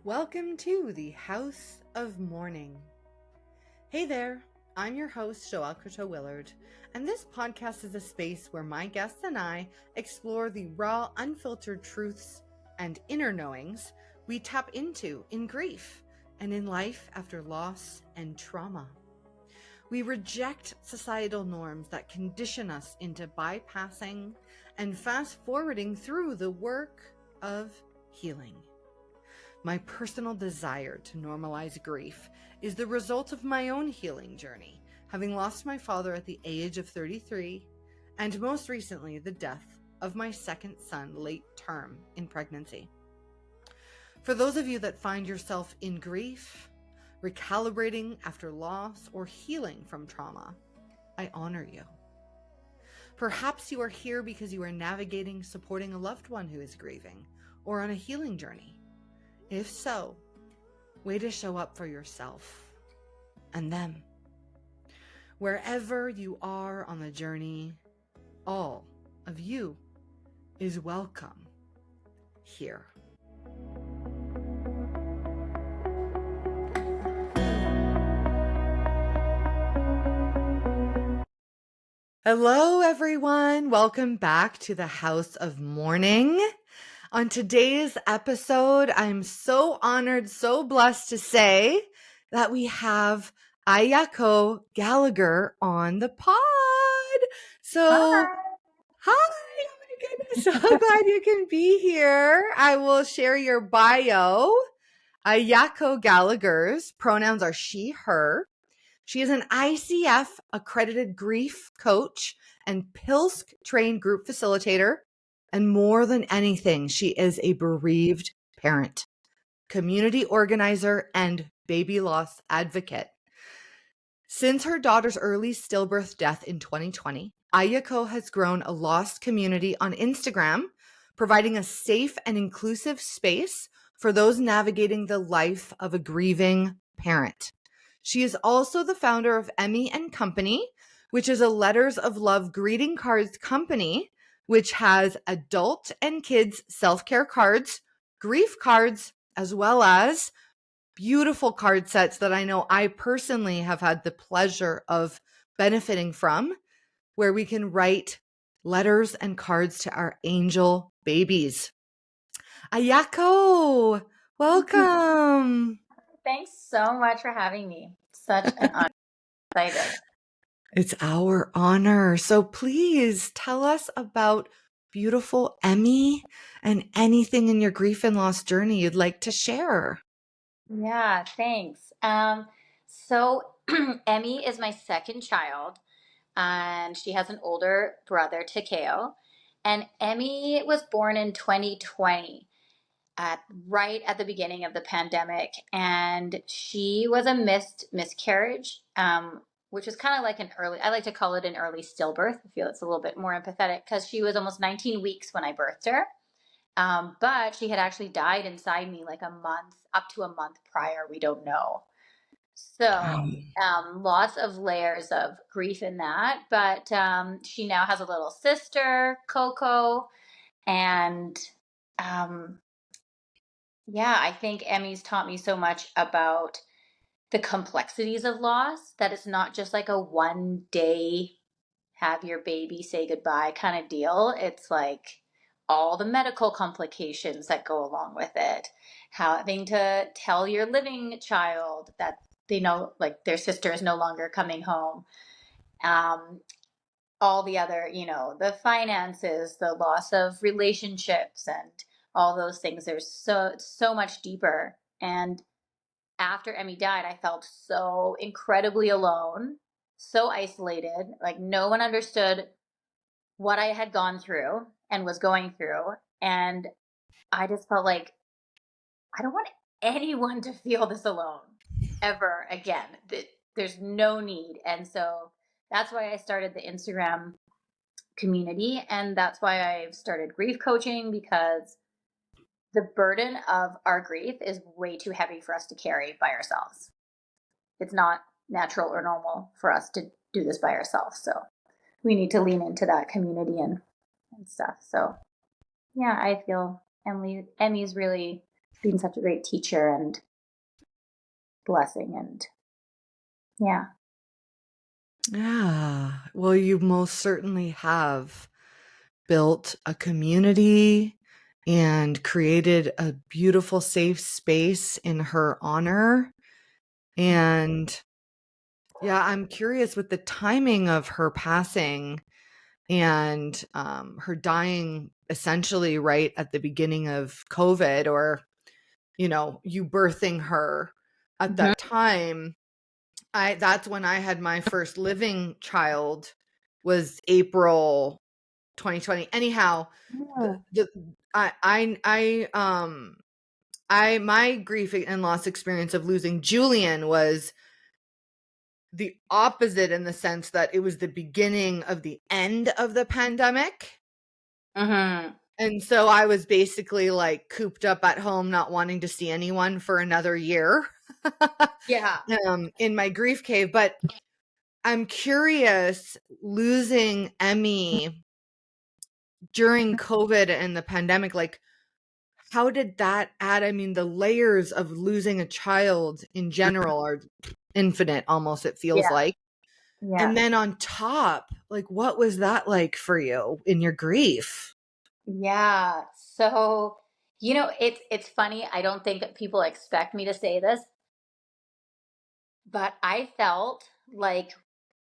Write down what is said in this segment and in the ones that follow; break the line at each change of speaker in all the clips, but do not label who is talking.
Welcome to the House of Mourning. Hey there, I'm your host, Joëlle, and this podcast is a space where my guests and I explore the raw, unfiltered truths and inner knowings we tap into in grief and in life after loss and trauma. We reject societal norms that condition us into bypassing and fast-forwarding through the work of healing. My personal desire to normalize grief is the result of my own healing journey, having lost my father at the age of 33, and most recently the death of my second son late term in pregnancy. For those of you that find yourself in grief, recalibrating after loss, or healing from trauma, I honor you. Perhaps you are here because you are navigating, supporting a loved one who is grieving, or on a healing journey. If so, way to show up for yourself and them. Wherever you are on the journey, all of you is welcome here. Hello, everyone. Welcome back to the House of Mourning. On today's episode, I'm so honored, so blessed to say that we have Ayako Gallagher on the pod. So, hi, oh my goodness, so glad you can be here. I will share your bio. Ayako Gallagher's pronouns are she, her. She is an ICF accredited grief coach and PILSC trained group facilitator. And more than anything, she is a bereaved parent, community organizer, and baby loss advocate. Since her daughter's early stillbirth death in 2020, Ayako has grown a lost community on Instagram, providing a safe and inclusive space for those navigating the life of a grieving parent. She is also the founder of Emmy and Company, which is a letters of love greeting cards company, which has adult and kids self-care cards, grief cards, as well as beautiful card sets that I know I personally have had the pleasure of benefiting from, where we can write letters and cards to our angel babies. Ayako, welcome.
Thanks so much for having me. Such an honor. Excited.
It's our honor. So please tell us about beautiful Emmy and anything in your grief and loss journey you'd like to share.
Yeah, thanks. So Emmy is my second child, and she has an older brother, Takeo. And Emmy was born in 2020, right at the beginning of the pandemic, and she was a miscarriage, which is kind of like I like to call it an early stillbirth. I feel it's a little bit more empathetic because she was almost 19 weeks when I birthed her. But she had actually died inside me like up to a month prior. We don't know. So lots of layers of grief in that. But she now has a little sister, Coco. And yeah, I think Emmy's taught me so much about the complexities of loss, that it's not just like a one day have your baby say goodbye kind of deal. It's like all the medical complications that go along with it, having to tell your living child that they know like their sister is no longer coming home. All the other, the finances, the loss of relationships and all those things. There's so much deeper. And after Emmy died, I felt so incredibly alone, so isolated. Like no one understood what I had gone through and was going through. And I just felt like I don't want anyone to feel this alone ever again. There's no need. And so that's why I started the Instagram community. And that's why I've started grief coaching, because the burden of our grief is way too heavy for us to carry by ourselves. It's not natural or normal for us to do this by ourselves. So we need to lean into that community and stuff. So yeah, I feel Emmy's really been such a great teacher and blessing. And yeah.
Yeah. Well, you most certainly have built a community and created a beautiful, safe space in her honor. And yeah, I'm curious with the timing of her passing and her dying essentially right at the beginning of COVID, or, you birthing her at
Mhm.
that time. That's when I had my first living child, was April 2020. Anyhow,
Yeah.
the I my grief and loss experience of losing Julian was the opposite, in the sense that it was the beginning of the end of the pandemic.
Mhm.
And so I was basically like cooped up at home, not wanting to see anyone for another year,
Yeah.
in my grief cave. But I'm curious, losing Emmy during COVID and the pandemic, like, how did that add? I mean, the layers of losing a child in general are infinite, almost, it feels
Yeah.
like.
Yeah.
And then on top, like, what was that like for you in your grief?
Yeah. So, it's funny. I don't think that people expect me to say this, but I felt like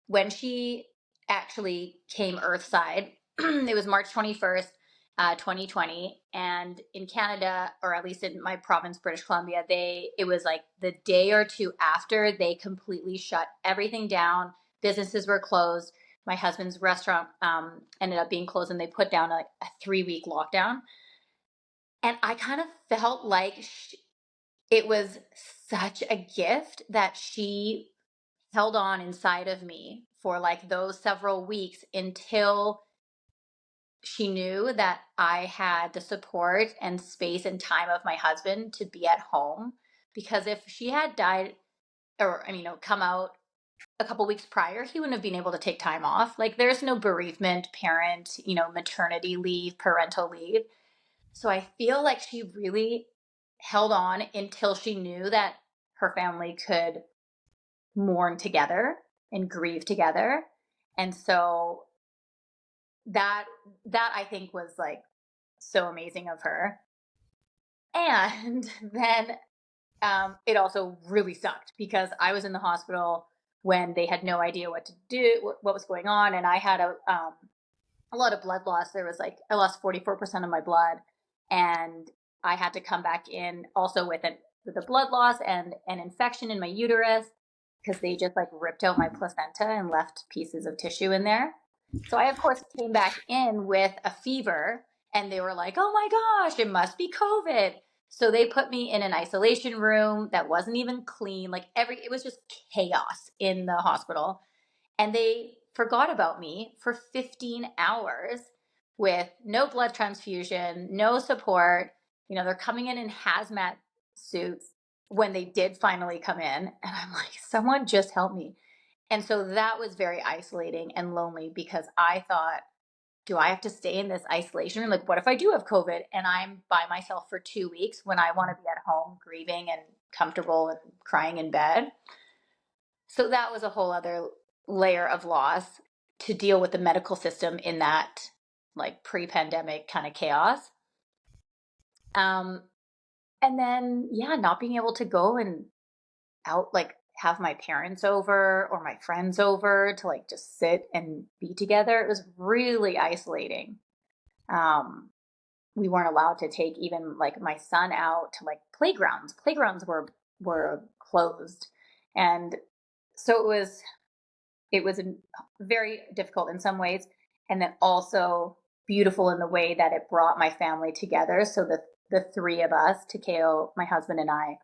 when she actually came earthside, it was March 21st, 2020. And in Canada, or at least in my province, British Columbia, it was like the day or two after they completely shut everything down. Businesses were closed. My husband's restaurant ended up being closed, and they put down like a 3-week lockdown. And I kind of felt like it was such a gift that she held on inside of me for like those several weeks until she knew that I had the support and space and time of my husband to be at home. Because if she had died, or, come out a couple weeks prior, he wouldn't have been able to take time off. Like, there's no bereavement parent, maternity leave, parental leave. So I feel like she really held on until she knew that her family could mourn together and grieve together. And so that that I think was like so amazing of her. And then it also really sucked because I was in the hospital when they had no idea what to do, what was going on, and I had a lot of blood loss. There was like I lost 44% of my blood, and I had to come back in also with a blood loss and an infection in my uterus because they just like ripped out my placenta and left pieces of tissue in there. So I of course came back in with a fever, and they were like, "Oh my gosh, it must be COVID." So they put me in an isolation room that wasn't even clean. Like it was just chaos in the hospital, and they forgot about me for 15 hours with no blood transfusion, no support. They're coming in hazmat suits when they did finally come in. And I'm like, someone just help me. And so that was very isolating and lonely because I thought, do I have to stay in this isolation room? Like, what if I do have COVID and I'm by myself for 2 weeks when I want to be at home grieving and comfortable and crying in bed? So that was a whole other layer of loss to deal with the medical system in that like pre-pandemic kind of chaos. Um, and then yeah, not being able to go and out like have my parents over or my friends over to like just sit and be together. It was really isolating. Um, we weren't allowed to take even like my son out to like playgrounds. Playgrounds were closed, and so it was very difficult in some ways, and then also beautiful in the way that it brought my family together. So the three of us, Takeo, my husband, and I,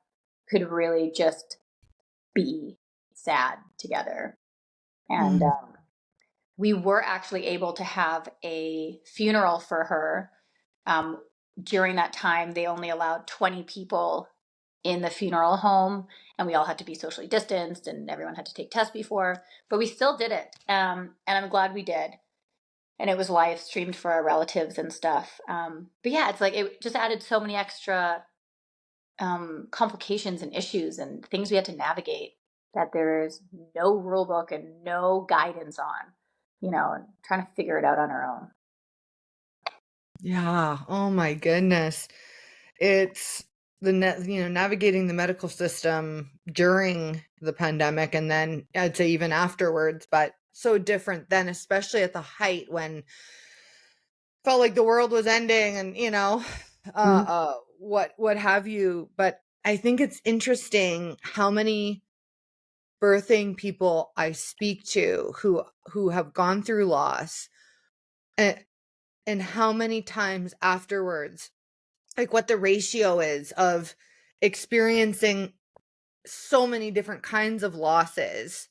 could really just be sad together. And
Mm.
we were actually able to have a funeral for her. Um, During that time, they only allowed 20 people in the funeral home, and we all had to be socially distanced, and everyone had to take tests before, but we still did it. And I'm glad we did. And it was live streamed for our relatives and stuff. But yeah, it's like it just added so many extra complications and issues and things we had to navigate that there's no rule book and no guidance on, and trying to figure it out on our own.
Yeah. Oh my goodness. It's navigating the medical system during the pandemic and then I'd say even afterwards, but so different then, especially at the height when felt like the world was ending and,
Mhm.
what have you. But I think it's interesting how many birthing people I speak to who have gone through loss and how many times afterwards, like what the ratio is of experiencing so many different kinds of losses,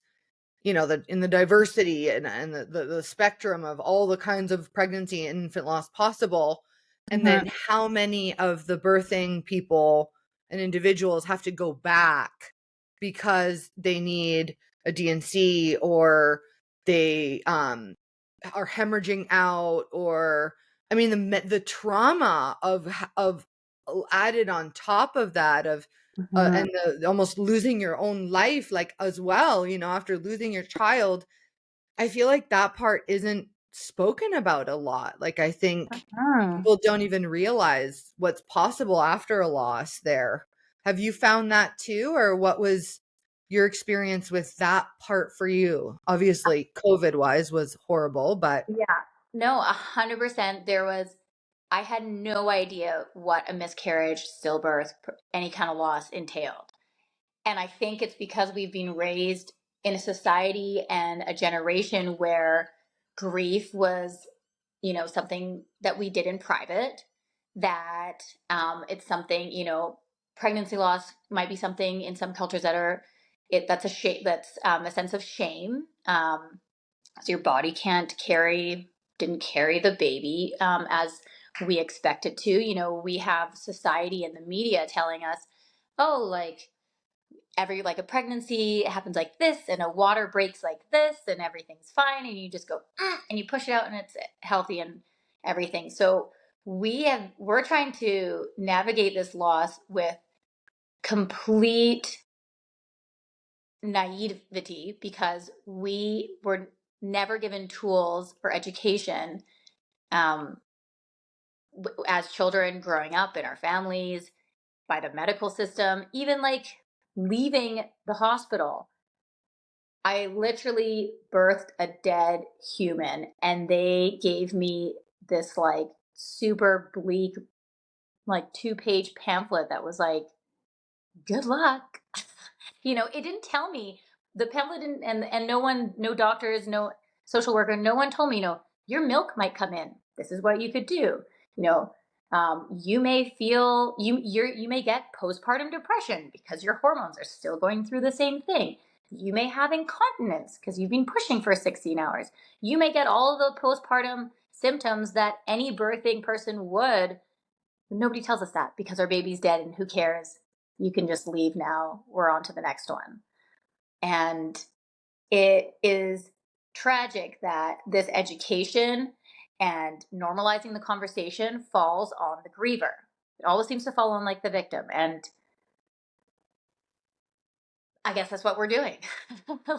in the diversity and the spectrum of all the kinds of pregnancy and infant loss possible. And
Mhm.
then how many of the birthing people and individuals have to go back because they need a DNC or they are hemorrhaging out, or I mean the trauma of added on top of that of
Mhm.
and the almost losing your own life, like, as well, after losing your child. I feel like that part isn't spoken about a lot. Like, I think
Mhm.
people don't even realize what's possible after a loss there. Have you found that too, or what was your experience with that part for you? Obviously, COVID-wise was horrible, but
Yeah. No, 100%. I had no idea what a miscarriage, stillbirth, any kind of loss entailed. And I think it's because we've been raised in a society and a generation where grief was, something that we did in private, that it's something, pregnancy loss might be something in some cultures that's a shame, that's a sense of shame. So your body didn't carry the baby as we expect it to. We have society and the media telling us, oh, like, like a pregnancy happens like this and a water breaks like this and everything's fine and you just go and you push it out and it's healthy and everything. So we're trying to navigate this loss with complete naivety because we were never given tools for education, um, as children growing up in our families, by the medical system, even like leaving the hospital. I literally birthed a dead human and they gave me this like super bleak, like 2-page pamphlet that was like, good luck. It didn't tell me, the pamphlet didn't, and no one, no doctors, no social worker, no one told me, your milk might come in. This is what you could do. You know, you may feel you may get postpartum depression because your hormones are still going through the same thing. You may have incontinence because you've been pushing for 16 hours. You may get all of the postpartum symptoms that any birthing person would. Nobody tells us that because our baby's dead and who cares? You can just leave now. We're on to the next one. And it is tragic that this education and normalizing the conversation falls on the griever. It always seems to fall on like the victim. And I guess that's what we're doing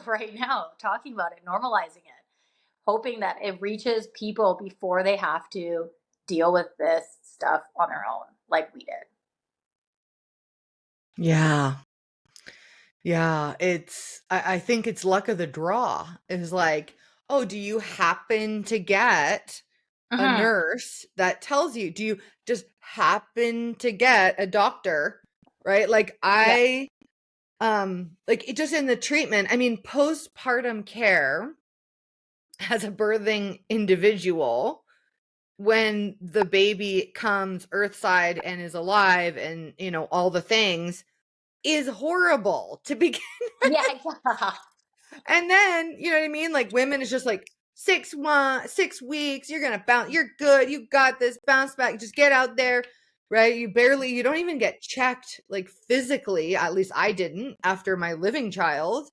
right now, talking about it, normalizing it, hoping that it reaches people before they have to deal with this stuff on their own, like we did.
yeah. Yeah, I think it's luck of the draw. Is like, oh, do you happen to get a
Hmm.
nurse that tells you? Do you just happen to get a doctor, right? Like
Yeah.
like it just in the treatment. I mean, postpartum care as a birthing individual, when the baby comes earthside and is alive and, all the things, is horrible to begin.
Yeah. Yeah.
And then, you know what I mean? Like women is just like 6 weeks, you're gonna bounce, you're good, you got this, bounce back, just get out there, right? You don't even get checked like physically, at least I didn't after my living child.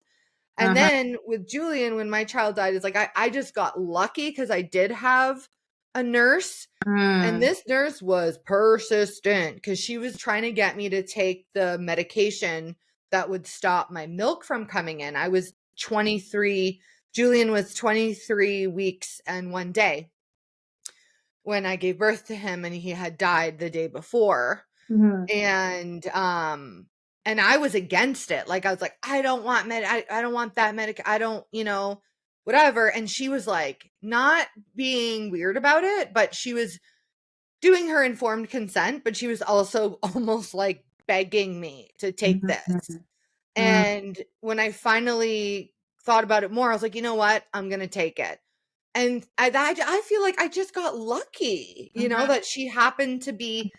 And
Hmm.
then with Julian, when my child died, it's like I just got lucky because I did have a nurse. And
Mm.
this nurse was persistent because she was trying to get me to take the medication that would stop my milk from coming in. I was 23. Julian was 23 weeks and 1 day when I gave birth to him, and he had died the day before.
Mhm.
And I was against it. Like, I was like, I don't want I don't want that medic. I don't, whatever. And she was like, not being weird about it, but she was doing her informed consent, but she was also almost like begging me to take this.
Mhm. Mm.
And when I finally thought about it more, I was like, you know what? I'm going to take it. And I feel like I just got lucky,
Mhm.
that she happened to be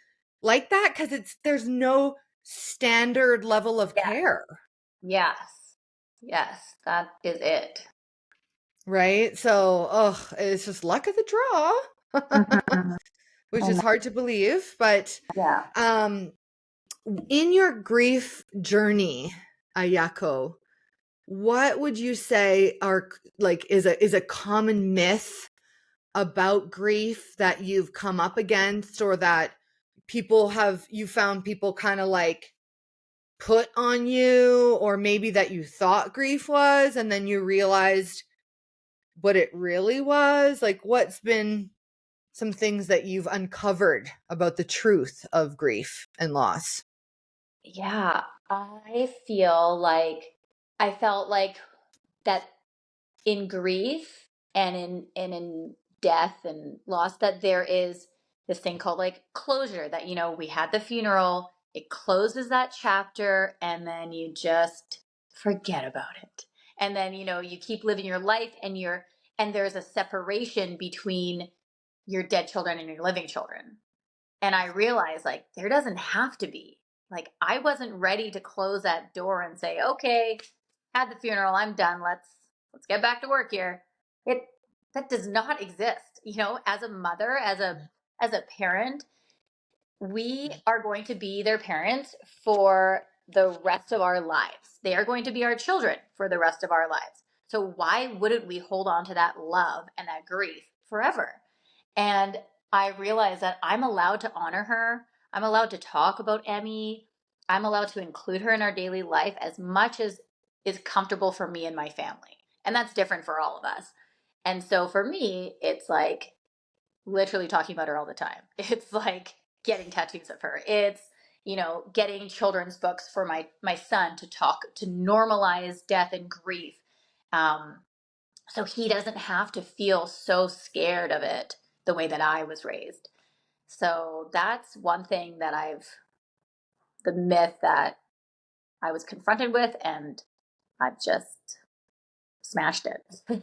like that, because there's no standard level of
Yeah.
care,
Yes. Yes, that is it.
right? So, it's just luck of the draw,
Mhm.
which
I
is
know.
hard to believe. But
Yeah.
um, in your grief journey, Ayako, what would you say is a common myth about grief that you've come up against, or that you found people kind of like put on you, or maybe that you thought grief was and then you realized what it really was? Like, what's been some things that you've uncovered about the truth of grief and loss?
Yeah, I felt like that in grief and in death and loss, that there is this thing called like closure, that we had the funeral, it closes that chapter, and then you just forget about it. And then you keep living your life, and there's a separation between your dead children and your living children. And I realized, like, there doesn't have to be. Like, I wasn't ready to close that door and say, okay, had the funeral, I'm done. Let's get back to work here. It That does not exist. As a mother, as a parent, we are going to be their parents for the rest of our lives. They are going to be our children for the rest of our lives. So why wouldn't we hold on to that love and that grief forever? And I realized that I'm allowed to honor her. I'm allowed to talk about Emmy. I'm allowed to include her in our daily life as much as is comfortable for me and my family. And that's different for all of us. And so for me, it's like literally talking about her all the time. It's like getting tattoos of her. It's getting children's books for my son to normalize death and grief, um, so he doesn't have to feel so scared of it the way that I was raised. So that's one thing that the myth that I was confronted with, and I've just smashed it.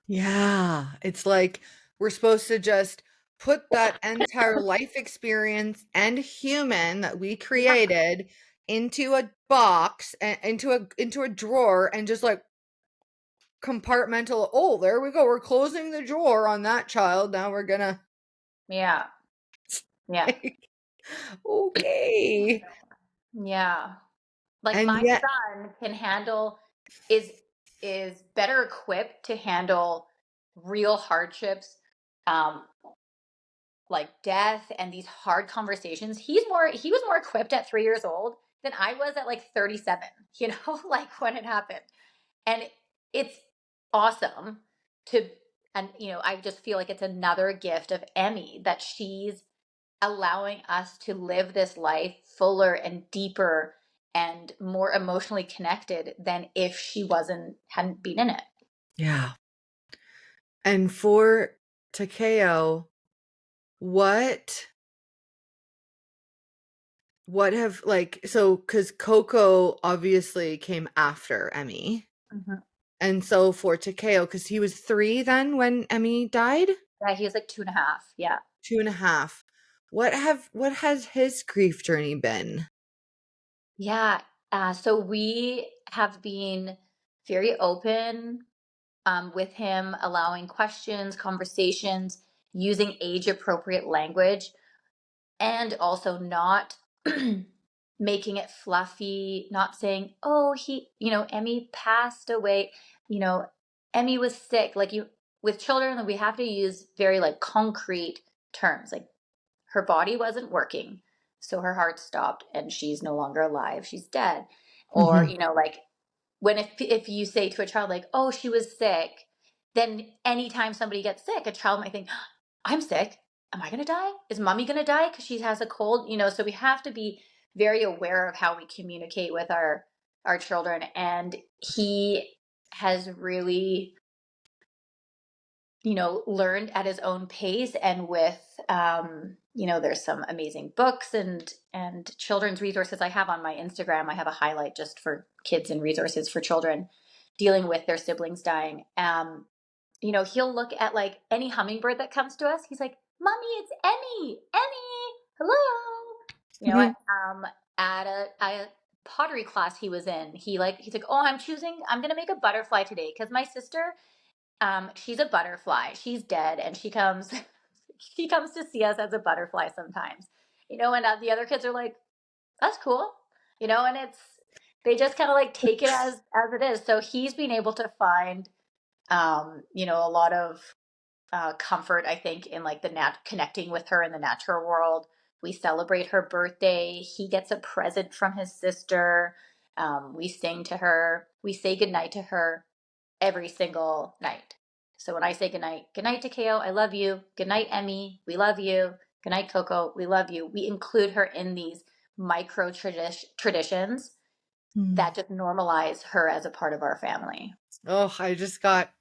Yeah, it's like we're supposed to just put that entire life experience and human that we
Yeah.
created into a box and into a drawer, and just like compartmental. Oh, there we go. We're closing the drawer on that child. Now we're gonna
Yeah. Yeah.
like, okay.
Yeah. Like
And
my
yet,
son can handle is is better equipped to handle real hardships, um, like death and these hard conversations. He was more equipped at 3 years old than I was at like 37, like when it happened. And it's awesome to, and I just feel like it's another gift of Emmy that she's allowing us to live this life fuller and deeper and more emotionally connected than if she hadn't been in it.
yeah. And for Takeo, what what have like so because Coco obviously came after Emmy.
Mhm.
And so for Takeo, because he was 3 then when Emmy died?
Yeah, he was like 2.5. Yeah.
2.5. What has his grief journey been?
Yeah. So we have been very open, with him, allowing questions, conversations, using age appropriate language, and also not making it fluffy, not saying, oh, Emmy passed away, you know, Emmy was sick. Like, with children, we have to use very like concrete terms. Like her body wasn't working, so her heart stopped and she's no longer alive. She's dead. Or,
Mhm.
you know, like when if you say to a child like, "Oh, she was sick," then anytime somebody gets sick, a child might think, "I'm sick. Am I going to die? Is mommy going to die because she has a cold?" You know, so we have to be very aware of how we communicate with our children. And he has really, you know, learned at his own pace and with, you know, there's some amazing books and children's resources. I have on my Instagram, I have a highlight just for kids and resources for children dealing with their siblings dying. You know, he'll look at like any hummingbird that comes to us. He's like, "Mommy, it's Emmy. Emmy, hello." You know,
Mhm.
at a pottery class he was in, he's like, "Oh, I'm gonna make a butterfly today because my sister, she's a butterfly. She's dead, and she comes, she comes to see us as a butterfly sometimes." You know, and the other kids are like, "That's cool," you know, and they just kind of like take it as it is. So he's been able to find, you know, a lot of comfort, I think, in like the connecting with her in the natural world. We celebrate her birthday. He gets a present from his sister. We sing to her. We say goodnight to her every single night. So when I say good night to KO, I love you. Good night, Emmy, we love you. Good night, Coco, we love you. We include her in these micro traditions
Mm.
that just normalize her as a part of our family.
Oh, I just got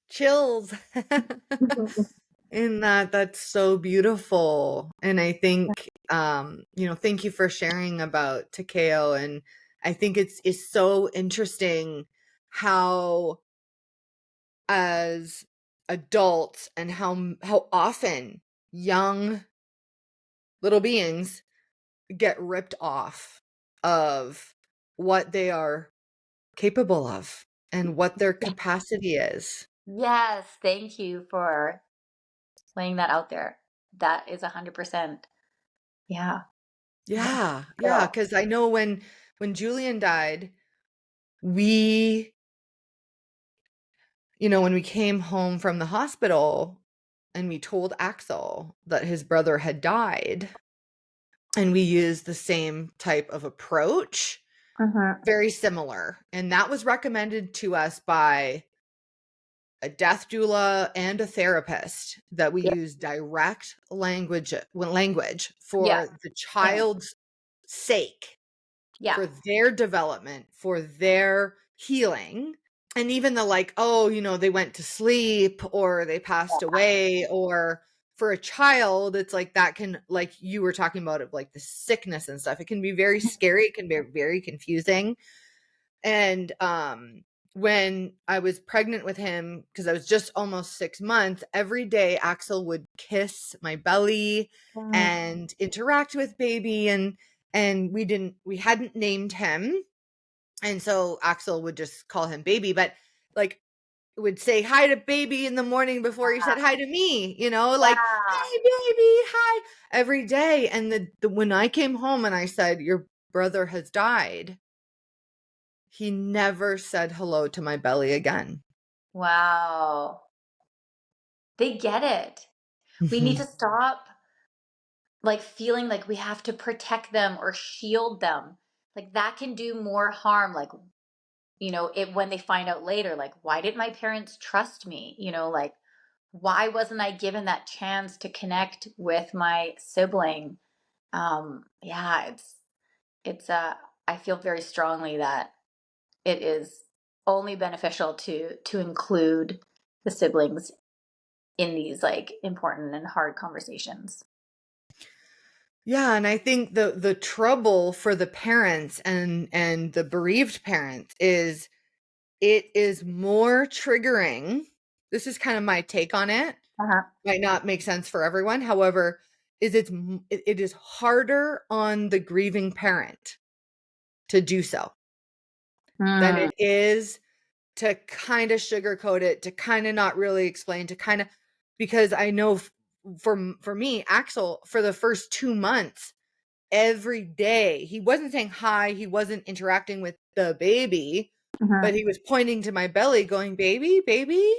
chills. In that, that's so beautiful. And I think, you know, thank you for sharing about Takeo. And I think it's so interesting how, as adults, and how often young little beings get ripped off of what they are capable of and what their capacity is.
Yes, thank you for laying that out there. That is 100%. Yeah.
Yeah, yeah,
So,
because I know when Julian died, we, you know, when we came home from the hospital and we told Axel that his brother had died, and we used the same type of approach,
mhm.
very similar. And that was recommended to us by a death doula and a therapist, that we
Yeah,
use direct language
yeah,
for the
same.
child's sake,
Yeah,
for their development, for their healing. And even the like, oh, you know, they went to sleep or they passed
yeah,
away, or for a child, it's like that can, like you were talking about, of like the sickness and stuff. It can be very scary. It can be very confusing. And when I was pregnant with him, because I was just almost 6 months, every day Axel would kiss my belly
mm,
and interact with baby, and we hadn't named him. And so Axel would just call him baby, but like would say hi to baby in the morning before he said hi to me, you know, like,
yeah.
hey baby, hi, every day. And when I came home and I said, your brother has died, he never said hello to my belly again.
Wow. They get it. We need to
Mhm.
stop like feeling like we have to protect them or shield them. Like that can do more harm. Like, you know, it when they find out later, like, why didn't my parents trust me? You know, like, why wasn't I given that chance to connect with my sibling? Yeah, it's I feel very strongly that it is only beneficial to include the siblings in these like important and hard conversations.
Yeah, and I think the trouble for the parents and the bereaved parents is, it is more triggering. This is kind of my take on it.
Uh-huh.
Might not make sense for everyone. However, it is harder on the grieving parent to do so than
Mm,
it is to kind of sugarcoat it, to kind of not really explain, to kind of, because I know for me, Axel, for the first 2 months, every day he wasn't saying hi, he wasn't interacting with the baby,
mhm.
but he was pointing to my belly going, baby, baby.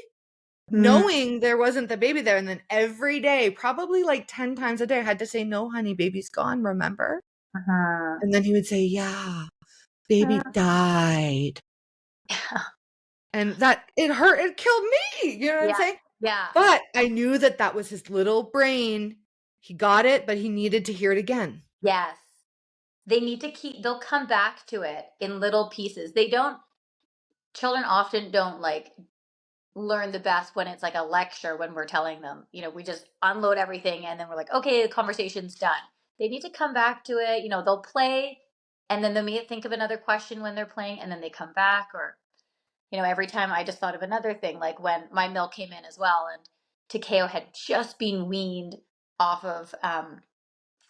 Mm.
knowing there wasn't the baby there. And then every day, probably like 10 times a day, I had to say, "No, honey, baby's gone, remember?"
Uh-huh.
And then he would say, "Yeah, baby died." And that it hurt, it killed me, you know what I'm
Yeah.
saying?
Yeah.
But I knew that that was his little brain. He got it, but he needed to hear it again.
Yes. They need to they'll come back to it in little pieces. They don't, children often don't like learn the best when it's like a lecture when we're telling them, we just unload everything and then we're like, okay, the conversation's done. They need to come back to it. They'll play and then they may think of another question when they're playing and then they come back. Or, every time I just thought of another thing, like when my milk came in as well and Takeo had just been weaned off of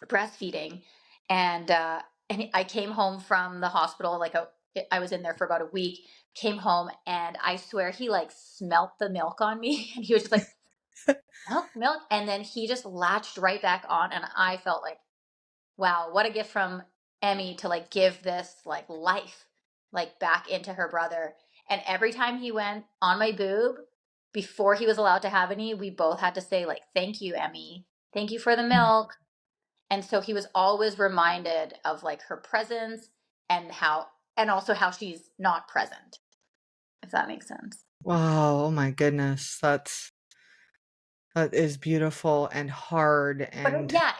breastfeeding. And I came home from the hospital, like I was in there for about a week, came home, and I swear he like smelt the milk on me and he was just like, milk, milk. And then he just latched right back on. And I felt like, wow, what a gift from Emmy to like give this like life like back into her brother. And every time he went on my boob, before he was allowed to have any, we both had to say like, thank you, Emmy. Thank you for the milk. And so he was always reminded of like her presence and also how she's not present, if that makes sense.
Wow, oh my goodness. That is beautiful and hard
But
and
yeah,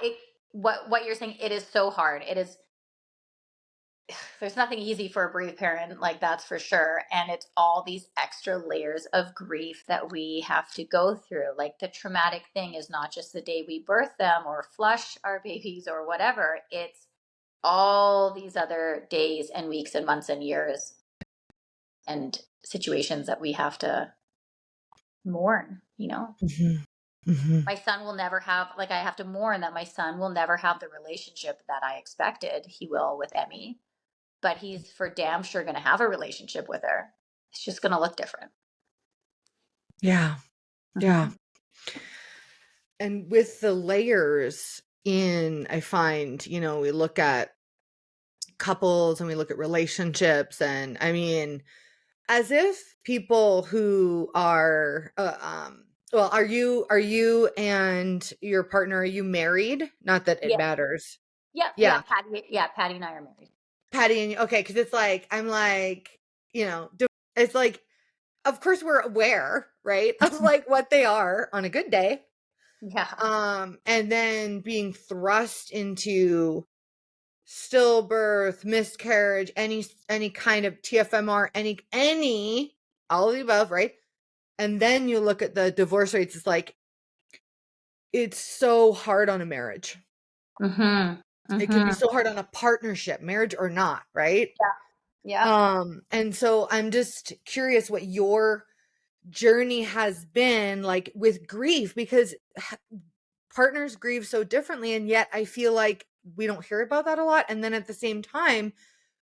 what you're saying, it is so hard. It is, there's nothing easy for a bereaved parent, like that's for sure. And it's all these extra layers of grief that we have to go through. Like the traumatic thing is not just the day we birth them or flush our babies or whatever. It's all these other days and weeks and months and years and situations that we have to mourn.
Mhm, mhm.
My son will never have, like, I have to mourn that my son will never have the relationship that I expected he will with Emmy, but he's for damn sure going to have a relationship with her. It's just going to look different.
Yeah, yeah.
Hmm.
And with the layers in, I find, we look at couples and we look at relationships, and I mean, as if people who are well, are you and your partner, are you married? Not that it
Yeah.
matters.
Yep. Yeah.
Yeah,
Patty and I are married.
Patty and you. Okay, because it's like I'm like, it's like, of course we're aware, right, of like what they are on a good day,
Yeah.
and then being thrust into stillbirth, miscarriage, any kind of TFMR, any all of the above, right? And then you look at the divorce rates, it's like it's so hard on a marriage.
Mm-hmm.
It can be
Mm-hmm.
so hard on a partnership, marriage or not, right?
Yeah. Yep.
And so I'm just curious what your journey has been like with grief, because partners grieve so differently, and yet I feel like we don't hear about that a lot. And then at the same time,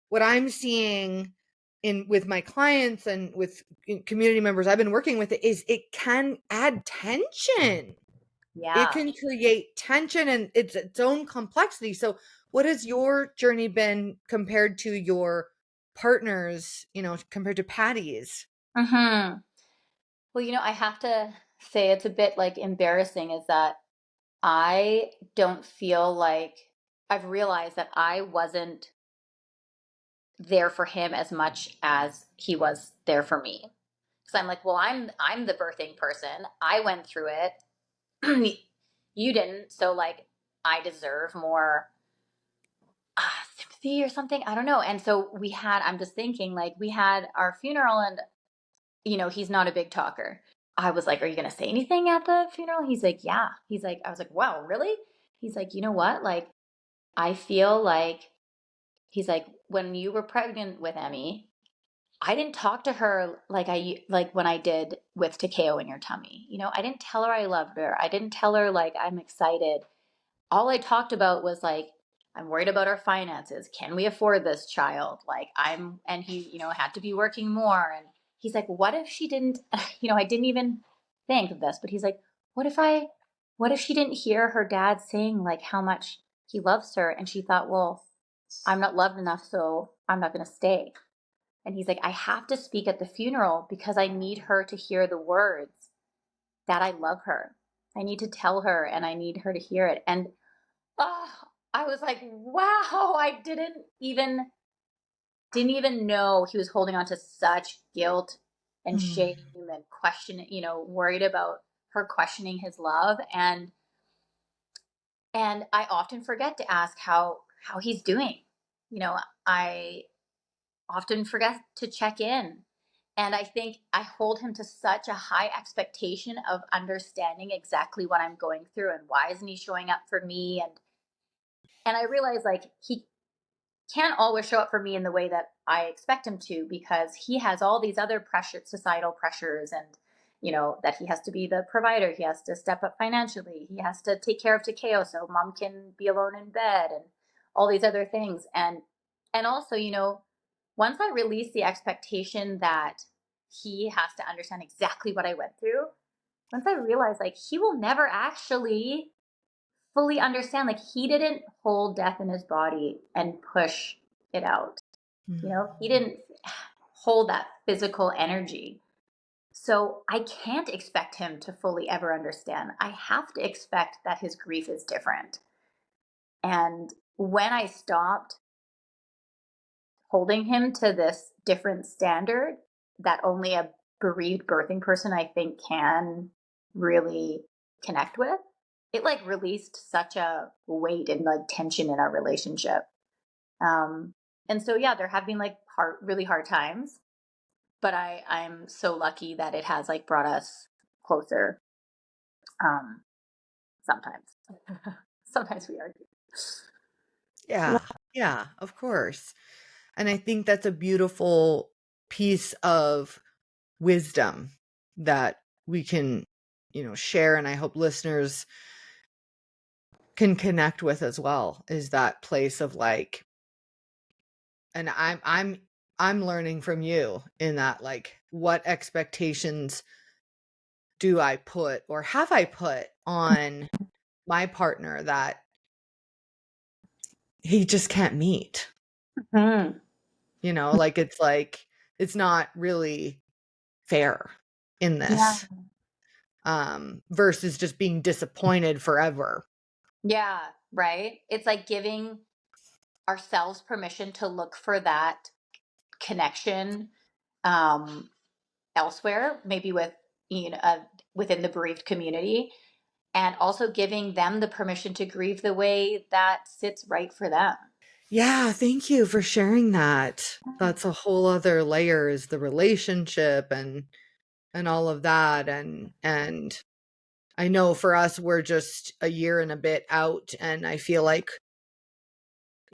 what I'm seeing in with my clients and with community members I've been working with is it can add tension. It
Yeah.
can create tension and its own complexity. So what has your journey been compared to your partners, compared to Patty's?
Mm-hmm. Well, I have to say it's a bit like embarrassing is that I don't feel like I've realized that I wasn't there for him as much as he was there for me. Because I'm like, well, I'm the birthing person. I went through it. You didn't, so like I deserve more sympathy or something. I don't know. And so I'm just thinking like we had our funeral and he's not a big talker. I was like, are you going to say anything at the funeral? He's like, yeah. He's like, I was like, wow, really? He's like, you know what? Like, I feel like, he's like, when you were pregnant with Emmy, I didn't talk to her like when I did with Takeo in your tummy. I didn't tell her I loved her. I didn't tell her like I'm excited. All I talked about was like, I'm worried about our finances. Can we afford this child? Like and he, had to be working more. And he's like, what if she didn't, I didn't even think of this, but he's like, what if she didn't hear her dad saying like how much he loves her and she thought, well, I'm not loved enough, so I'm not going to stay. And he's like, I have to speak at the funeral because I need her to hear the words. that I love her. I need to tell her and I need her to hear it. And oh, I was like, wow, I didn't even know he was holding on to such guilt and shame
Mm.
and worried about her questioning his love. And I often forget to ask how he's doing. I often forget to check in. And I think I hold him to such a high expectation of understanding exactly what I'm going through and why isn't he showing up for me. And I realize, like, he can't always show up for me in the way that I expect him to, because he has all these other societal pressures, and that he has to be the provider, he has to step up financially, he has to take care of Takeo so mom can be alone in bed, and all these other things. And also, once I release the expectation that he has to understand exactly what I went through, once I realize, like, he will never actually fully understand. Like, he didn't hold death in his body and push it out. He
Mm.
didn't hold that physical energy. So I can't expect him to fully ever understand. I have to expect that his grief is different. And when I stopped holding him to this different standard that only a bereaved birthing person, I think, can really connect with, it like released such a weight and like tension in our relationship. Um, and so, yeah, there have been like really hard times, but I'm so lucky that it has like brought us closer. Um, sometimes, sometimes we argue.
Yeah. Yeah, of course. And I think that's a beautiful piece of wisdom that we can, share, and I hope listeners can connect with as well, is that place of like, and I'm learning from you in that, like, what expectations do I put or have I put on my partner that he just can't meet?
Mhm.
Like it's not really fair in
Yeah.
this, versus just being disappointed forever.
Yeah. Right. It's like giving ourselves permission to look for that connection, um, elsewhere, maybe within the bereaved community, and also giving them the permission to grieve the way that sits right for them.
Yeah, thank you for sharing that. That's a whole other layer, is the relationship and all of that. And I know for us, we're just a year and a bit out, and I feel like,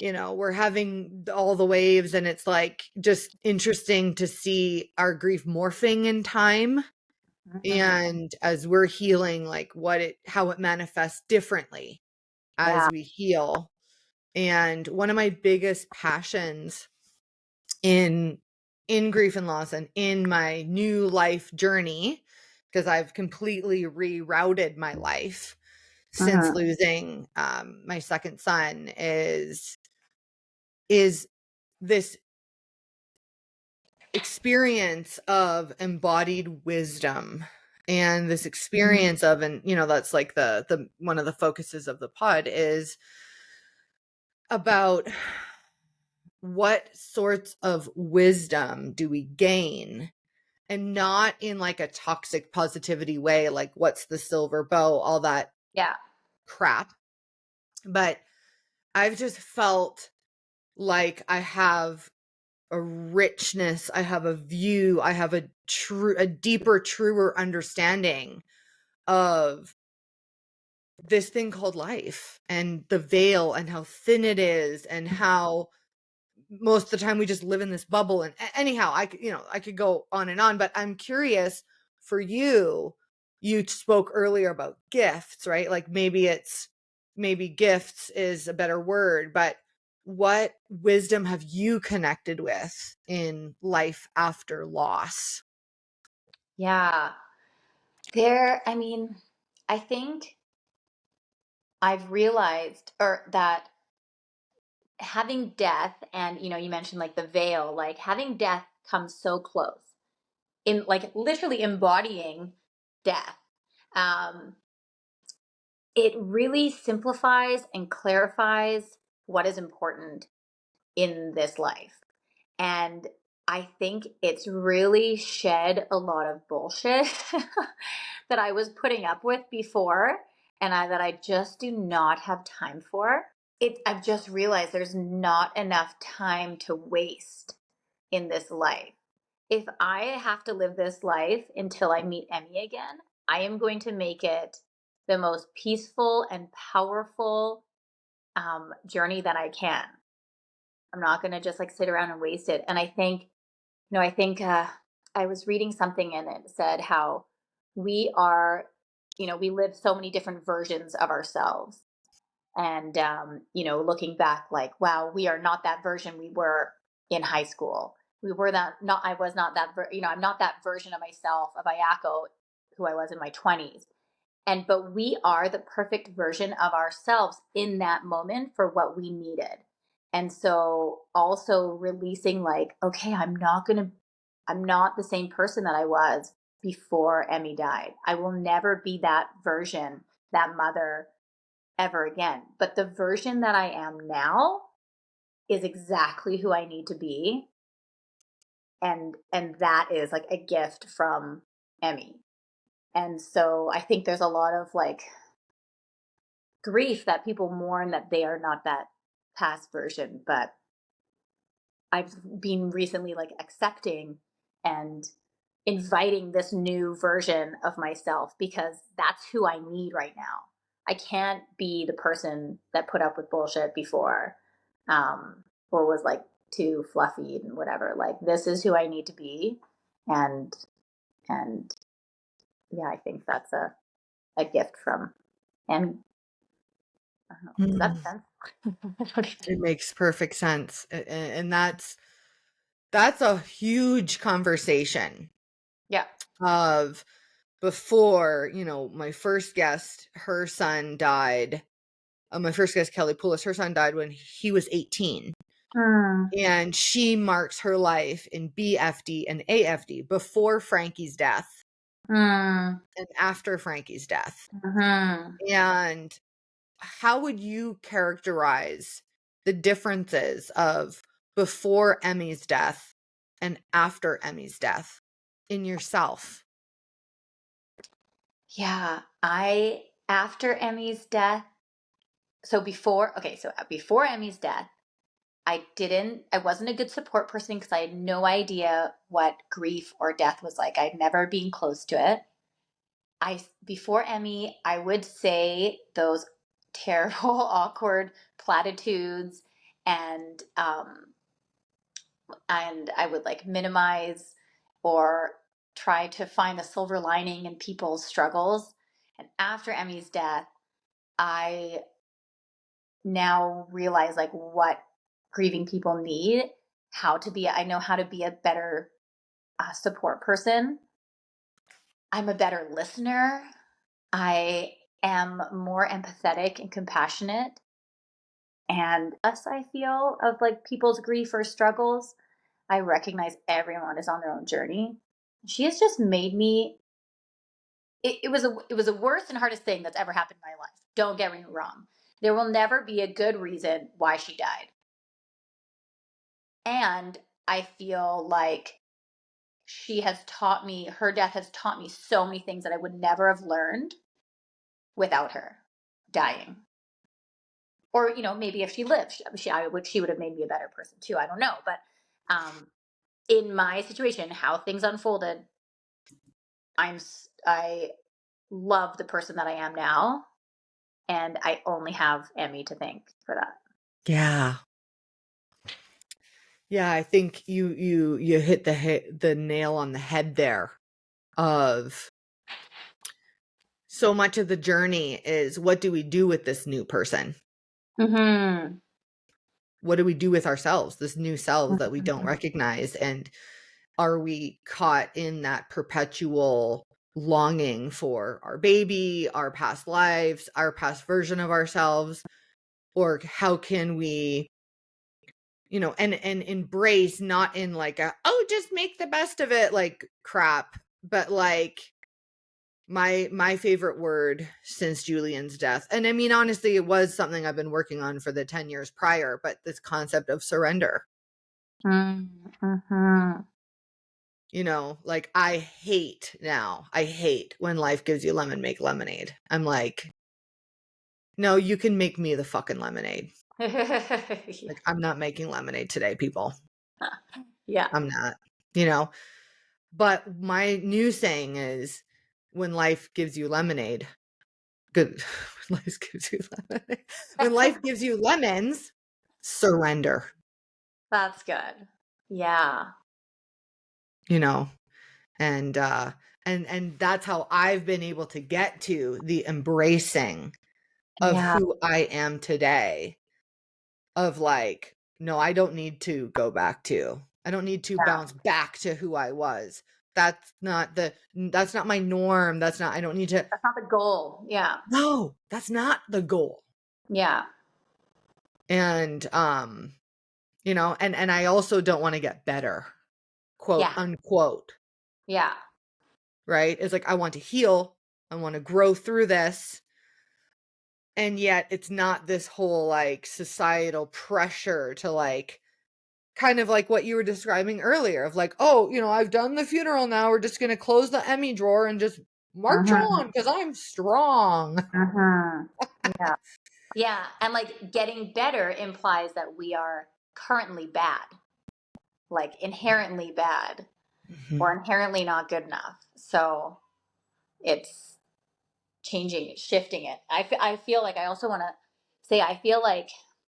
we're having all the waves, and it's like just interesting to see our grief morphing in time.
Mhm.
And as we're healing, like how it manifests differently
Yeah.
as we heal. And one of my biggest passions in grief and loss and in my new life journey, because I've completely rerouted my life since
Mhm.
losing my second son, is this experience of embodied wisdom, and this experience of, and that's like the one of the focuses of the pod, is about what sorts of wisdom do we gain, and not in like a toxic positivity way, like what's the silver bow, all that
Yeah.
crap. But I've just felt like I have a richness, I have a view, I have a deeper, truer understanding of this thing called life, and the veil, and how thin it is, and how most of the time we just live in this bubble. And anyhow, I could go on and on, but I'm curious for you. You spoke earlier about gifts, right? Like maybe gifts is a better word, but what wisdom have you connected with in life after loss?
Yeah. I mean, I think I've realized, or that having death, and you mentioned like the veil, like having death comes so close, in like literally embodying death, Um, it really simplifies and clarifies what is important in this life. And I think it's really shed a lot of bullshit that I was putting up with before that I just do not have time for. I've just realized there's not enough time to waste in this life. If I have to live this life until I meet Emmy again, I am going to make it the most peaceful and powerful journey that I can. I'm not going to just like sit around and waste it. And I think I was reading something and it said how we are, we live so many different versions of ourselves. And, looking back, like, wow, we are not that version we were in high school. We were that, not, I was not that, I'm not that version of myself, of Ayako, who I was in my 20s. But we are the perfect version of ourselves in that moment for what we needed. And so also releasing, like, okay, I'm not the same person that I was before Emmy died. I will never be that version, that mother ever again. But the version that I am now is exactly who I need to be. And that is like a gift from Emmy. And so I think there's a lot of like grief that people mourn that they are not that past version, but I've been recently like accepting and inviting this new version of myself because that's who I need right now. I can't be the person that put up with bullshit before, or was like too fluffy and whatever. Like this is who I need to be, and and yeah, I think that's a gift from. And I don't know, does that
Mm.
make sense?
It makes perfect sense. And that's a huge conversation
Yeah.
of before, my first guest, her son died. My first guest, Kelly Poulos, her son died when he was 18.
Mm,
And she marks her life in BFD and AFD before Frankie's death
mm,
and after Frankie's death.
mhm.
And how would you characterize the differences of before Emmy's death and after Emmy's death in yourself?
Yeah, I after Emmy's death, so before Emmy's death, I wasn't a good support person because I had no idea what grief or death was like. I'd never been close to it. I Before Emmy, I would say those terrible, awkward platitudes, and I would like minimize or try to find a silver lining in people's struggles. And after Emmy's death, I now realize like what grieving people need, I know how to be a better support person. I'm a better listener. I am more empathetic and compassionate. And us, I feel, of like people's grief or struggles, I recognize everyone is on their own journey. She has just made me. It was the worst and hardest thing that's ever happened in my life. Don't get me wrong. There will never be a good reason why she died. And I feel like her death has taught me so many things that I would never have learned without her dying. Or, maybe if she lived, she would have made me a better person too. I don't know. But um, in my situation, how things unfolded, I love the person that I am now. And I only have Emmy to thank for that.
Yeah. Yeah, I think you hit the nail on the head there of so much of the journey is what do we do with this new person?
Mm-hmm.
What do we do with ourselves, this new selves that we don't recognize? And are we caught in that perpetual longing for our baby, our past lives, our past version of ourselves? Or how can we, and embrace, not in like just make the best of it, like crap, but like my favorite word since Julian's death, and I mean, honestly, it was something I've been working on for the 10 years prior, but this concept of surrender.
Mm-hmm.
You know, like I hate when life gives you lemon, make lemonade. I'm like, no, you can make me the fucking lemonade. Like, I'm not making lemonade today, people.
Yeah.
I'm not, you know. But my new saying is, when life gives you lemonade, good. When life gives you lemonade, when life gives you lemons, surrender.
That's good. Yeah.
You know, and that's how I've been able to get to the embracing of
Yeah.
who I am today. Of like, no, I don't need to go back to. I don't need to
Yeah.
bounce back to who I was. That's not my norm. That's not I don't need to.
That's not the goal. Yeah.
No, that's not the goal.
Yeah.
And you know, and I also don't want to get better, quote
Yeah.
unquote,
Yeah.
right? It's like I want to heal, I want to grow through this. And yet it's not this whole like societal pressure to like kind of like what you were describing earlier of like, oh, you know, I've done the funeral now. We're just going to close the Emmy drawer and just march
Mm-hmm.
on because I'm strong.
Mm-hmm. Yeah. Yeah. And like getting better implies that we are currently bad, like inherently bad or
Mhm.
inherently not good enough. So it's changing, shifting it. I feel like I also want to say, I feel like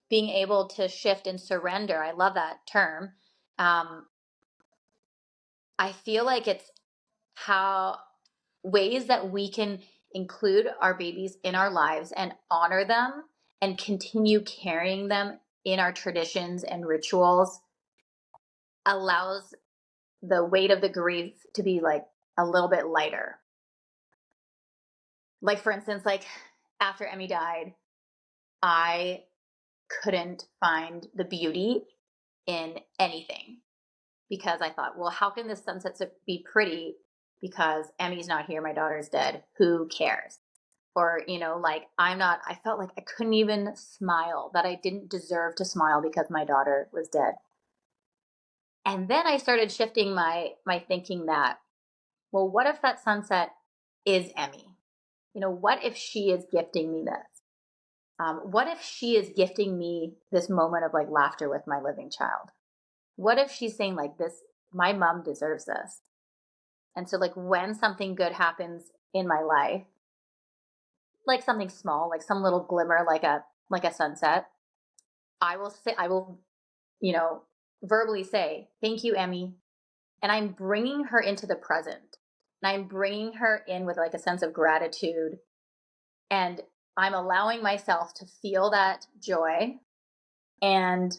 being able to shift and surrender, I love that term. Um, I feel like it's how ways that we can include our babies in our lives and honor them and continue carrying them in our traditions and rituals allows the weight of the grief to be like a little bit lighter. Like for instance, like after Emmy died, I couldn't find the beauty in anything because I thought, well, how can this sunset be pretty because Emmy's not here, my daughter's dead, who cares? Or, you know, like I felt like I couldn't even smile, that I didn't deserve to smile because my daughter was dead. And then I started shifting my thinking that, well, what if that sunset is Emmy? You know, what if she is gifting me this? What if she is gifting me this moment of like laughter with my living child? What if she's saying like this, my mom deserves this? And so like when something good happens in my life, like something small, like some little glimmer, like a sunset, I will, you know, verbally say, thank you, Emmy. And I'm bringing her into the present. And I'm bringing her in with like a sense of gratitude. And I'm allowing myself to feel that joy and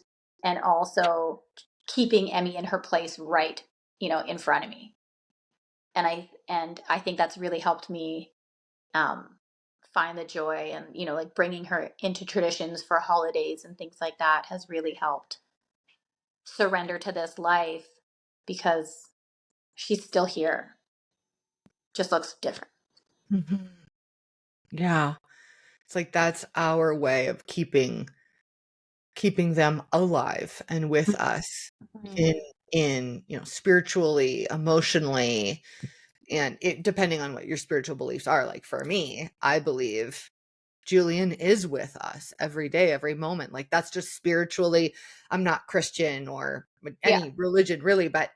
also keeping Emmy in her place right, you know, in front of me. And I think that's really helped me um, find the joy, and you know, like bringing her into traditions for holidays and things like that has really helped surrender to this life because she's still here, just looks different.
Mhm. Yeah. It's like that's our way of keeping them alive and with us
Mhm.
in, you know, spiritually, emotionally, and it depending on what your spiritual beliefs are. Like for me, I believe Julian is with us every day, every moment. Like that's just spiritually. I'm not Christian or
Yeah,
any religion really, but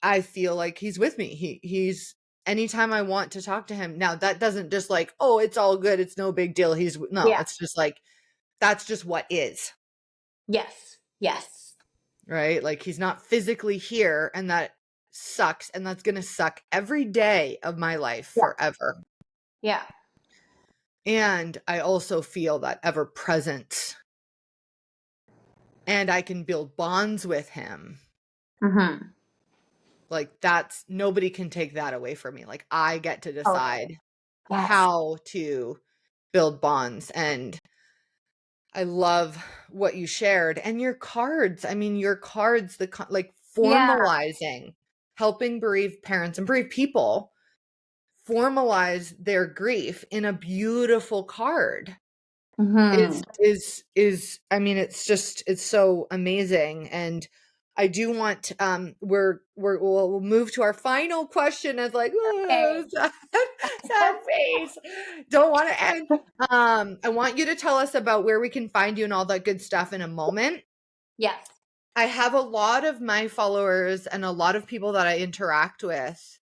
I feel like he's with me. He's anytime I want to talk to him. Now that doesn't just like, oh, it's all good. It's no big deal. No,
yeah,
it's just like that's just what is,
yes, yes,
right? Like he's not physically here and that sucks and that's going to suck every day of my life
yeah,
forever.
yeah,
And I also feel that ever presence and I can build bonds with him.
mm-hmm.
Like that's nobody can take that away from me. Like I get to
Totally,
decide
yes,
how to build bonds. And I love what you shared and your cards. I mean, your cards, like
yeah,
formalizing, helping bereaved parents and bereaved people formalize their grief in a beautiful card
Mm-hmm.
is I mean, it's so amazing. And I do want we'll move to our final question as like,
Okay.
oh, sad face. Don't want to end. I want you to tell us about where we can find you and all that good stuff in a moment.
Yes.
I have a lot of my followers and a lot of people that I interact with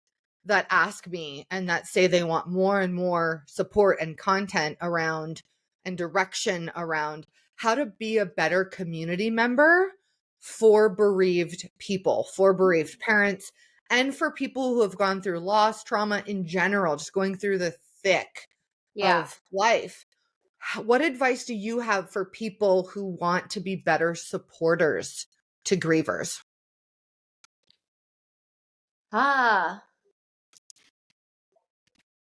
that ask me and that say they want more and more support and content around and direction around how to be a better community member for bereaved people, for bereaved parents, and for people who have gone through loss, trauma in general, just going through the thick
Yeah.
of life. What advice do you have for people who want to be better supporters to grievers?
Ah,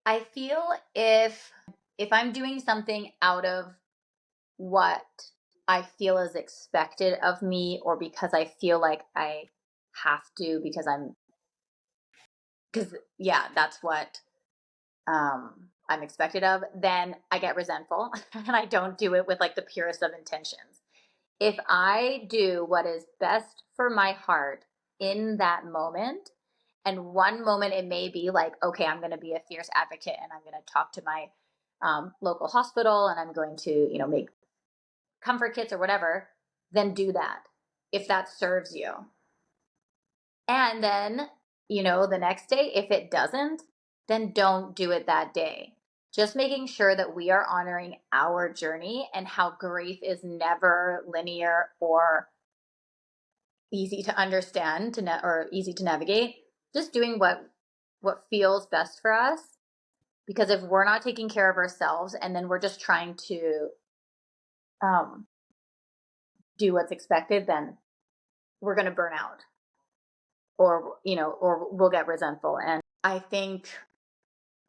I feel if I'm doing something out of what I feel is expected of me, or because I feel like I have to because yeah, that's what I'm expected of, then I get resentful and I don't do it with like the purest of intentions. If I do what is best for my heart in that moment, and one moment it may be like, okay, I'm going to be a fierce advocate and I'm going to talk to my local hospital and I'm going to, make comfort kits or whatever, then do that if that serves you. And then, the next day, if it doesn't, then don't do it that day. Just making sure that we are honoring our journey and how grief is never linear or easy to understand or easy to navigate. Just doing what feels best for us, because if we're not taking care of ourselves and then we're just trying to um, do what's expected, then we're going to burn out, or we'll get resentful. And I think,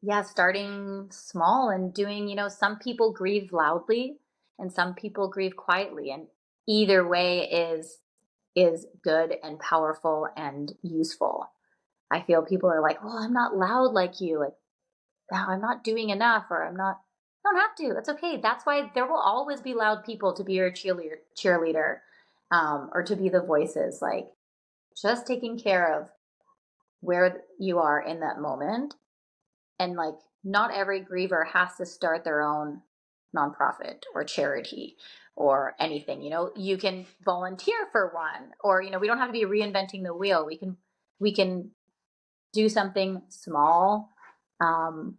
yeah, starting small and doing, some people grieve loudly and some people grieve quietly, and either way is good and powerful and useful. I feel people are like, well, I'm not loud like you, like, oh, I'm not doing enough, or I'm not. You don't have to. That's okay. That's why there will always be loud people to be your cheerleader, or to be the voices. Like, just taking care of where you are in that moment. And like, not every griever has to start their own nonprofit or charity or anything. You can volunteer for one, or we don't have to be reinventing the wheel. We can do something small, um,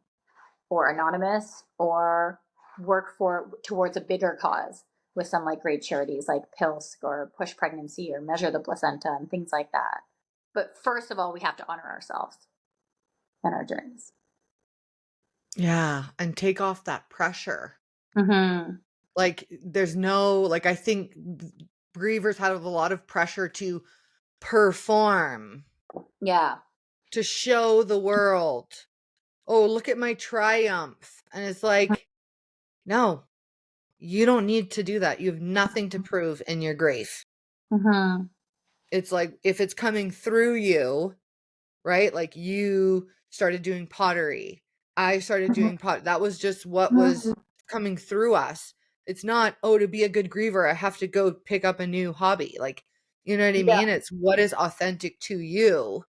or anonymous, or work towards a bigger cause with some like great charities like PILSC or Push Pregnancy or Measure the Placenta and things like that. But first of all, we have to honor ourselves and our journeys.
Yeah, and take off that pressure.
Mm-hmm.
Like, there's no, like, I think grievers have a lot of pressure to perform,
Yeah.
to show the world, oh, look at my triumph. And it's like, no, you don't need to do that. You have nothing to prove in your grief.
Mm-hmm.
It's like, if it's coming through you, right? Like, you started doing pottery. I started doing that was just what was coming through us. It's not, oh, to be a good griever, I have to go pick up a new hobby. Like, you know what I
Yeah.
mean? It's what is authentic to you.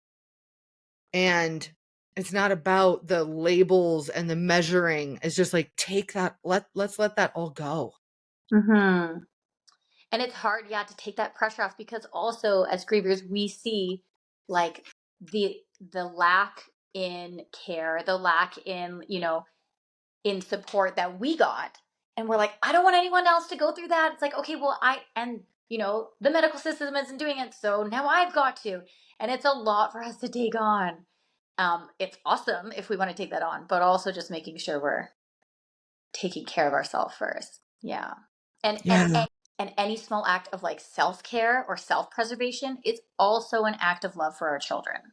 And it's not about the labels and the measuring. It's just like, take that, let's let that all go.
Mm-hmm. And it's hard, yeah, to take that pressure off, because also as grievers, we see like the lack in care, the lack in support that we got. And we're like, I don't want anyone else to go through that. It's like, okay, well, the medical system isn't doing it, so now I've got to. And it's a lot for us to take on. It's awesome if we want to take that on, but also just making sure we're taking care of ourselves first. Yeah. And and
Yeah.
and any small act of like self-care or self-preservation is also an act of love for our children.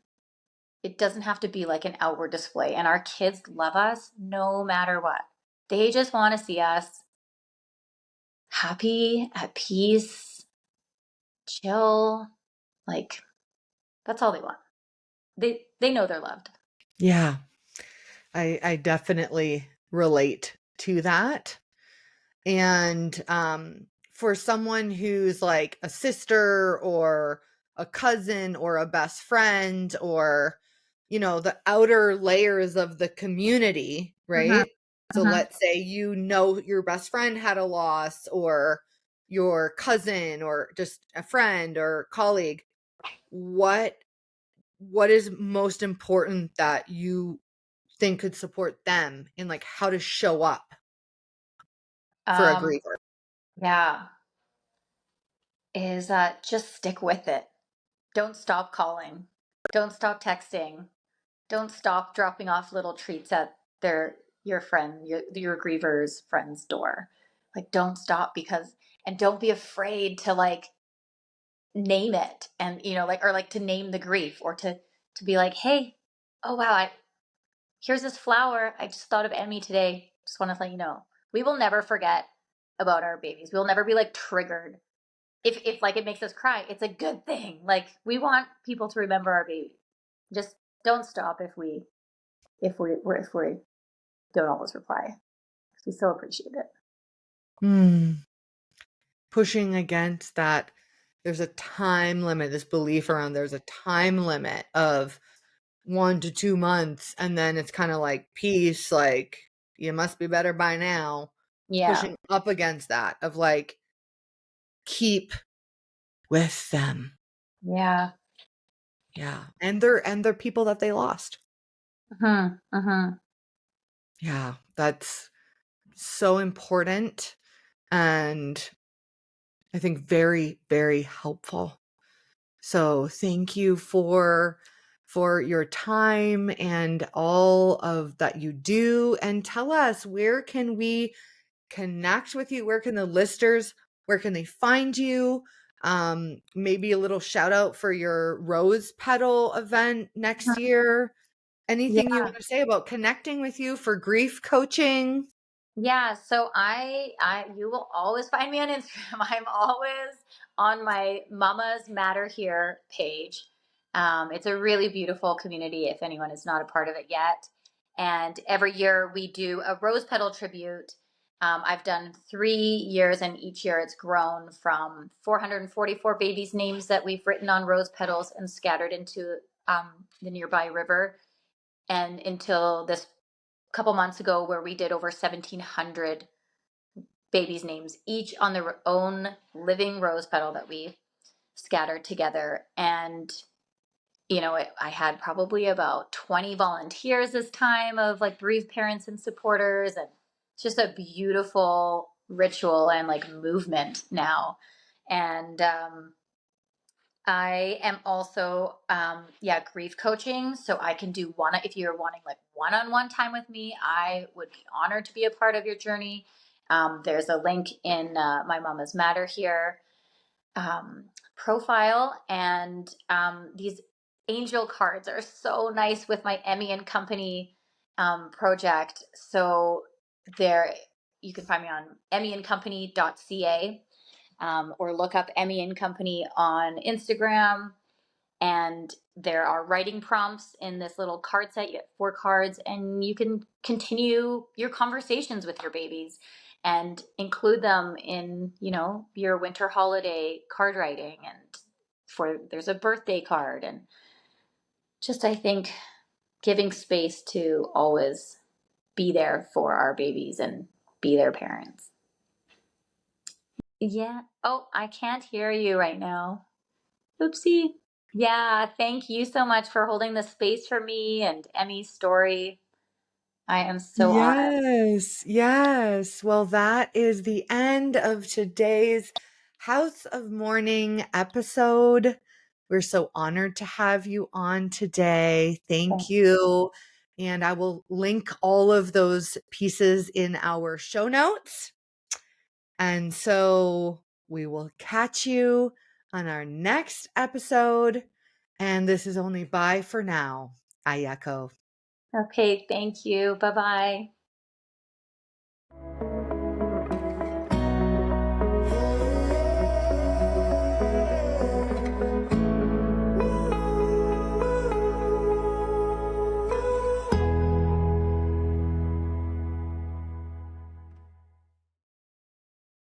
It doesn't have to be like an outward display. And our kids love us no matter what. They just want to see us happy, at peace, chill. Like, that's all they want. They know they're loved.
Yeah. I definitely relate to that. And for someone who's like a sister or a cousin or a best friend or, the outer layers of the community,
Mhm,
right? So
mhm.
let's say your best friend had a loss, or your cousin, or just a friend or colleague. What what is most important that you think could support them in, like, how to show up for a
Um,
griever?
yeah, is just stick with it. Don't stop calling. Don't stop texting. Don't stop dropping off little treats at your griever's friend's door. Like, don't stop, and don't be afraid to like name it, and or like to name the grief, or to be like, hey, oh wow, here's this flower. I just thought of Emmy today. Just want to let you know. We will never forget about our babies. We'll never be like triggered. If like it makes us cry, it's a good thing. Like, we want people to remember our baby. Just don't stop if we don't always reply. We still appreciate it.
Hmm. Pushing against that, there's a time limit, this belief around there's a time limit of 1 to 2 months, and then it's kind of like peace, like you must be better by now.
Yeah.
Pushing up against that of like, keep with them.
Yeah.
Yeah. And they're people that they lost.
Hmm. Hmm.
Yeah. That's so important. And I think very, very helpful. So thank you for your time and all of that you do. And tell us, where can we connect with you? Where can the listeners, where can they find you? Maybe a little shout out for your rose petal event next year. Anything you
Yeah.
want to say about connecting with you for grief coaching?
Yeah, so I you will always find me on Instagram. I'm always on my Mamas Matter Here page. It's a really beautiful community if anyone is not a part of it yet. And every year we do a rose petal tribute. I've done 3 years, and each year it's grown from 444 babies' names that we've written on rose petals and scattered into the nearby river, and until this couple months ago, where we did over 1,700 babies' names, each on their own living rose petal that we scattered together. And, I had probably about 20 volunteers this time, of like bereaved parents and supporters. And it's just a beautiful ritual and like movement now. And I am also, grief coaching. So I can do if you're wanting like one-on-one time with me, I would be honored to be a part of your journey. There's a link in my Mama's Matter Here profile. And these angel cards are so nice with my Emmy and Company project. So there, you can find me on emmyandcompany.ca, or look up Emmy and Company on Instagram. And there are writing prompts in this little card set. You get 4 cards, and you can continue your conversations with your babies and include them in, your winter holiday card writing. And there's a birthday card, and just, I think, giving space to always be there for our babies and be their parents. Yeah. Oh, I can't hear you right now. Oopsie. Yeah, thank you so much for holding the space for me and Emmy's story. I am so honored.
Yes, yes. Well, that is the end of today's House of Mourning episode. We're so honored to have you on today. Thank you. And I will link all of those pieces in our show notes. And so we will catch you on our next episode. And this is only bye for now. Ayako.
Okay, thank you. Bye bye.